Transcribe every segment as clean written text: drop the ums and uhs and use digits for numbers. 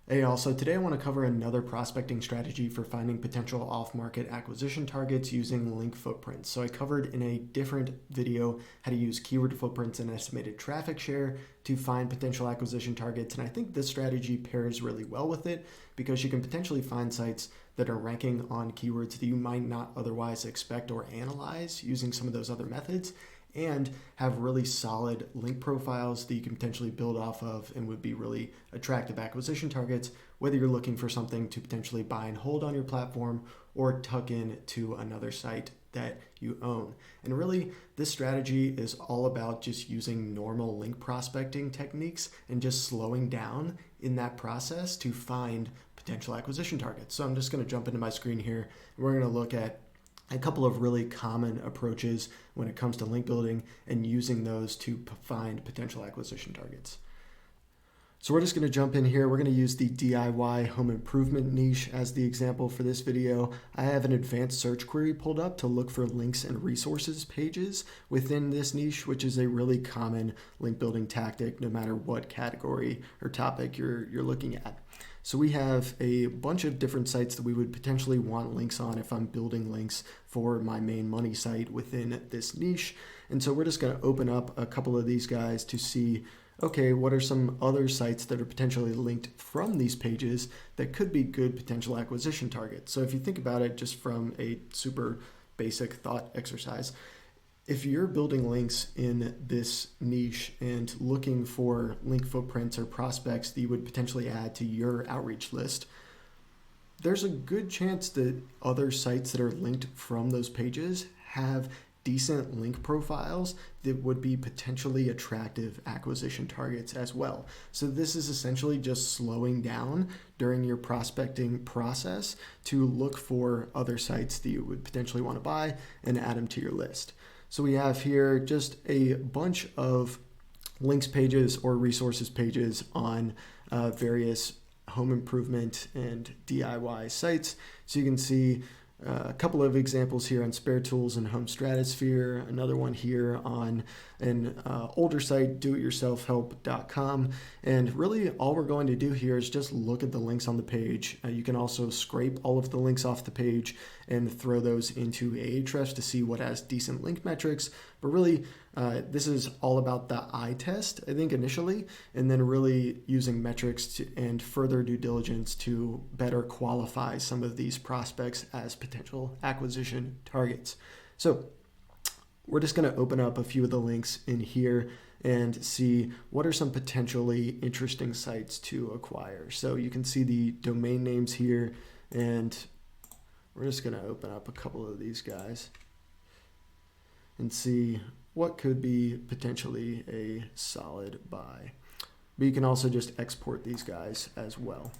Hey, also today I want to cover another prospecting strategy for finding potential off-market acquisition targets using link footprints. So I covered in a different video how to use keyword footprints and estimated traffic share to find potential acquisition targets. And I think this strategy pairs really well with it because you can potentially find sites that are ranking on keywords that you might not otherwise expect or analyze using some of those other methods, and have really solid link profiles that you can potentially build off of and would be really attractive acquisition targets, whether you're looking for something to potentially buy and hold on your platform or tuck in to another site that you own. And really, this strategy is all about just using normal link prospecting techniques and just slowing down in that process to find potential acquisition targets. So I'm just going to jump into my screen here, and we're going to look at a couple of really common approaches when it comes to link building and using those to find potential acquisition targets. So we're just going to jump in here. We're going to use the DIY home improvement niche as the example for this video. I have an advanced search query pulled up to look for links and resources pages within this niche, which is a really common link building tactic no matter what category or topic you're looking at. So we have a bunch of different sites that we would potentially want links on if I'm building links for my main money site within this niche. And so we're just going to open up a couple of these guys to see, okay, what are some other sites that are potentially linked from these pages that could be good potential acquisition targets. So if you think about it just from a super basic thought exercise, if you're building links in this niche and looking for link footprints or prospects that you would potentially add to your outreach list, there's a good chance that other sites that are linked from those pages have decent link profiles that would be potentially attractive acquisition targets as well. So this is essentially just slowing down during your prospecting process to look for other sites that you would potentially want to buy and add them to your list. So we have here just a bunch of links pages or resources pages on various home improvement and DIY sites. So you can see a couple of examples here on Spare Tools and Home Stratosphere, another one here on an older site, doityourselfhelp.com. And really all we're going to do here is just look at the links on the page. You can also scrape all of the links off the page and throw those into Ahrefs to see what has decent link metrics. But really, this is all about the eye test, I think, initially, and then really using metrics and further due diligence to better qualify some of these prospects as potential acquisition targets. So we're just going to open up a few of the links in here and see what are some potentially interesting sites to acquire. So you can see the domain names here, and we're just going to open up a couple of these guys and see what could be potentially a solid buy. But you can also just export these guys as well.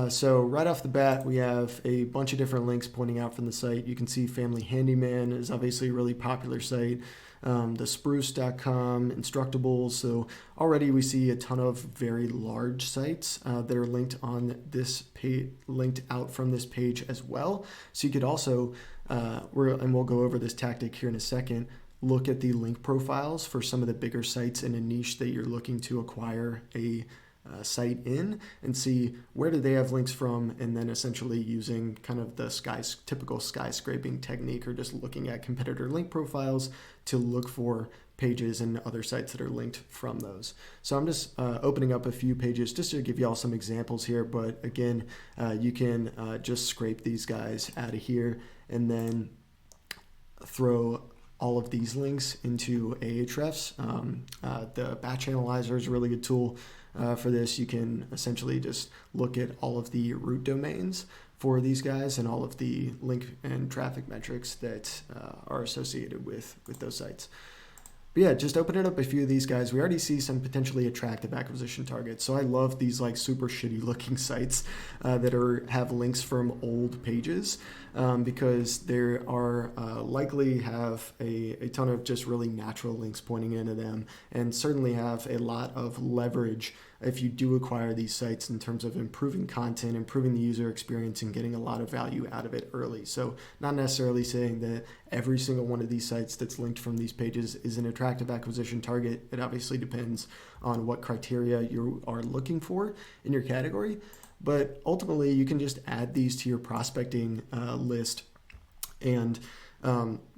So right off the bat, we have a bunch of different links pointing out from the site. You can see Family Handyman is obviously a really popular site. Thespruce.com, Instructables. So already we see a ton of very large sites that are linked on this page, linked out from this page as well. So you could also, and we'll go over this tactic here in a second, look at the link profiles for some of the bigger sites in a niche that you're looking to acquire a site in and see where do they have links from, and then essentially using kind of the typical skyscraping technique or just looking at competitor link profiles to look for pages and other sites that are linked from those. So I'm just opening up a few pages just to give you all some examples here, but again, you can just scrape these guys out of here and then throw all of these links into Ahrefs. The batch analyzer is a really good tool for this. You can essentially just look at all of the root domains for these guys and all of the link and traffic metrics that are associated with those sites. But yeah, just opening up a few of these guys, we already see some potentially attractive acquisition targets. So I love these like super shitty looking sites that have links from old pages because there are likely have a ton of just really natural links pointing into them, and certainly have a lot of leverage if you do acquire these sites in terms of improving content, improving the user experience, and getting a lot of value out of it early. So not necessarily saying that every single one of these sites that's linked from these pages is an attractive acquisition target. It obviously depends on what criteria you are looking for in your category. But ultimately, you can just add these to your prospecting list and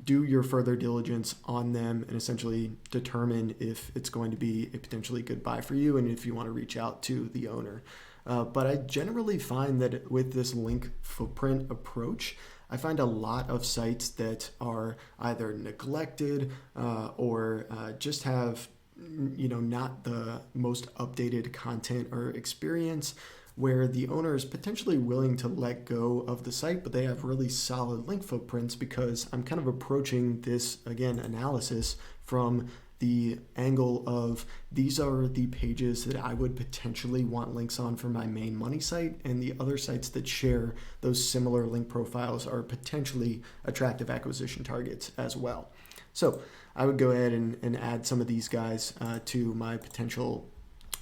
do your further diligence on them and essentially determine if it's going to be a potentially good buy for you and if you want to reach out to the owner. But I generally find that with this link footprint approach, I find a lot of sites that are either neglected or just have not the most updated content or experience, where the owner is potentially willing to let go of the site, but they have really solid link footprints, because I'm kind of approaching this, again, analysis from the angle of these are the pages that I would potentially want links on for my main money site, and the other sites that share those similar link profiles are potentially attractive acquisition targets as well. So I would go ahead and add some of these guys to my potential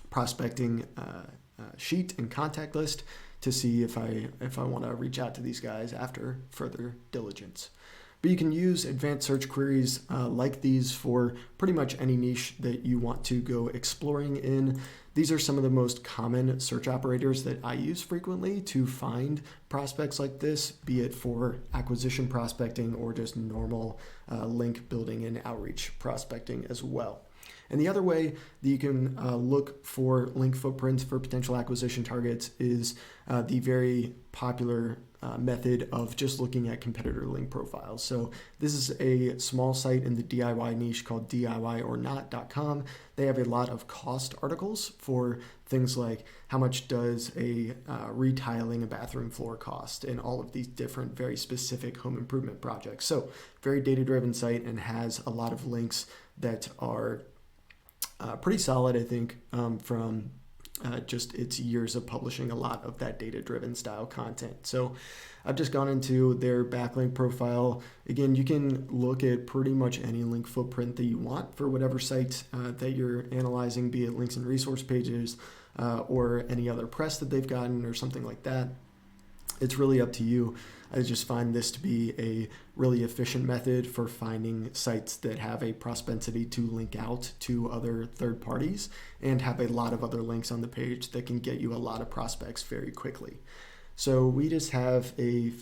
prospecting sheet and contact list to see if I want to reach out to these guys after further diligence. But you can use advanced search queries like these for pretty much any niche that you want to go exploring in. These are some of the most common search operators that I use frequently to find prospects like this, be it for acquisition prospecting or just normal link building and outreach prospecting as well. And the other way that you can look for link footprints for potential acquisition targets is the very popular method of just looking at competitor link profiles. So this is a small site in the DIY niche called DIYorNot.com. They have a lot of cost articles for things like how much does a retiling a bathroom floor cost, and all of these different very specific home improvement projects. So very data-driven site and has a lot of links that are pretty solid, I think, from just its years of publishing a lot of that data-driven style content. So I've just gone into their backlink profile. Again, you can look at pretty much any link footprint that you want for whatever site that you're analyzing, be it links and resource pages or any other press that they've gotten or something like that. It's really up to you. I just find this to be a really efficient method for finding sites that have a propensity to link out to other third parties and have a lot of other links on the page that can get you a lot of prospects very quickly. So we just have a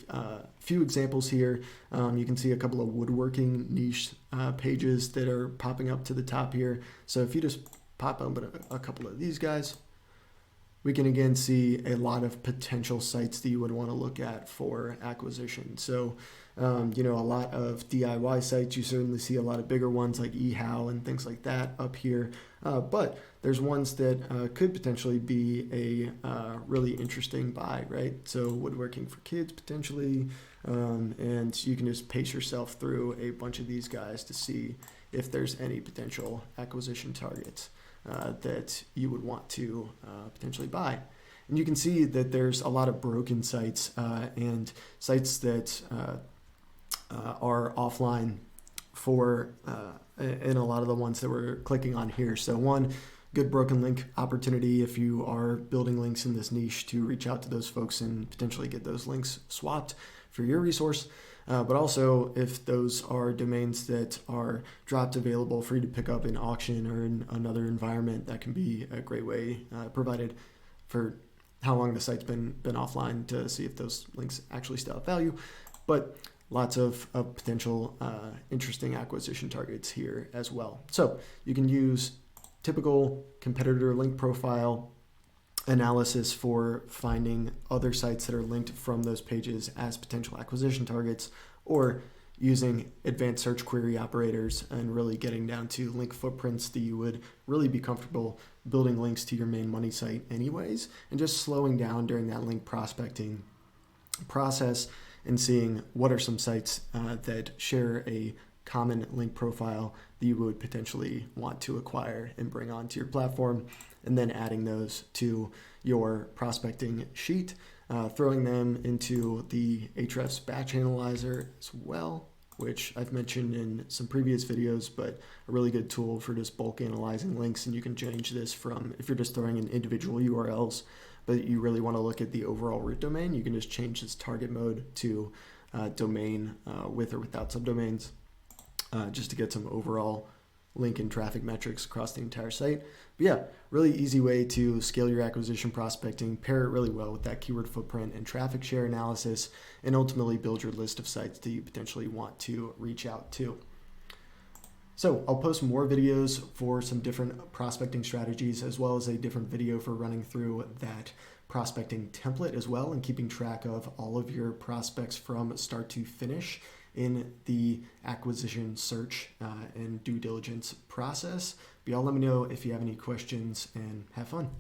few examples here. You can see a couple of woodworking niche pages that are popping up to the top here. So if you just pop open a couple of these guys, we can again see a lot of potential sites that you would want to look at for acquisition. So, a lot of DIY sites, you certainly see a lot of bigger ones like eHow and things like that up here. But there's ones that could potentially be a really interesting buy, right? So woodworking for kids potentially, and you can just pace yourself through a bunch of these guys to see if there's any potential acquisition targets that you would want to potentially buy. And you can see that there's a lot of broken sites and sites that are offline for and a lot of the ones that we're clicking on here. So one good broken link opportunity if you are building links in this niche to reach out to those folks and potentially get those links swapped for your resource. But also if those are domains that are dropped available for you to pick up in auction or in another environment, that can be a great way provided for how long the site's been offline to see if those links actually still have value. But lots of potential interesting acquisition targets here as well. So you can use typical competitor link profile analysis for finding other sites that are linked from those pages as potential acquisition targets, or using advanced search query operators and really getting down to link footprints that you would really be comfortable building links to your main money site anyways, and just slowing down during that link prospecting process and seeing what are some sites that share a common link profile that you would potentially want to acquire and bring onto your platform, and then adding those to your prospecting sheet, throwing them into the Ahrefs batch analyzer as well. which I've mentioned in some previous videos, but a really good tool for just bulk analyzing links. And you can change this from, if you're just throwing in individual URLs, but you really want to look at the overall root domain, you can just change this target mode to domain with or without subdomains, just to get some overall link and traffic metrics across the entire site. But yeah, really easy way to scale your acquisition prospecting, pair it really well with that keyword footprint and traffic share analysis, and ultimately build your list of sites that you potentially want to reach out to. So I'll post more videos for some different prospecting strategies, as well as a different video for running through that prospecting template as well, and keeping track of all of your prospects from start to finish in the acquisition search and due diligence process. But y'all let me know if you have any questions, and have fun.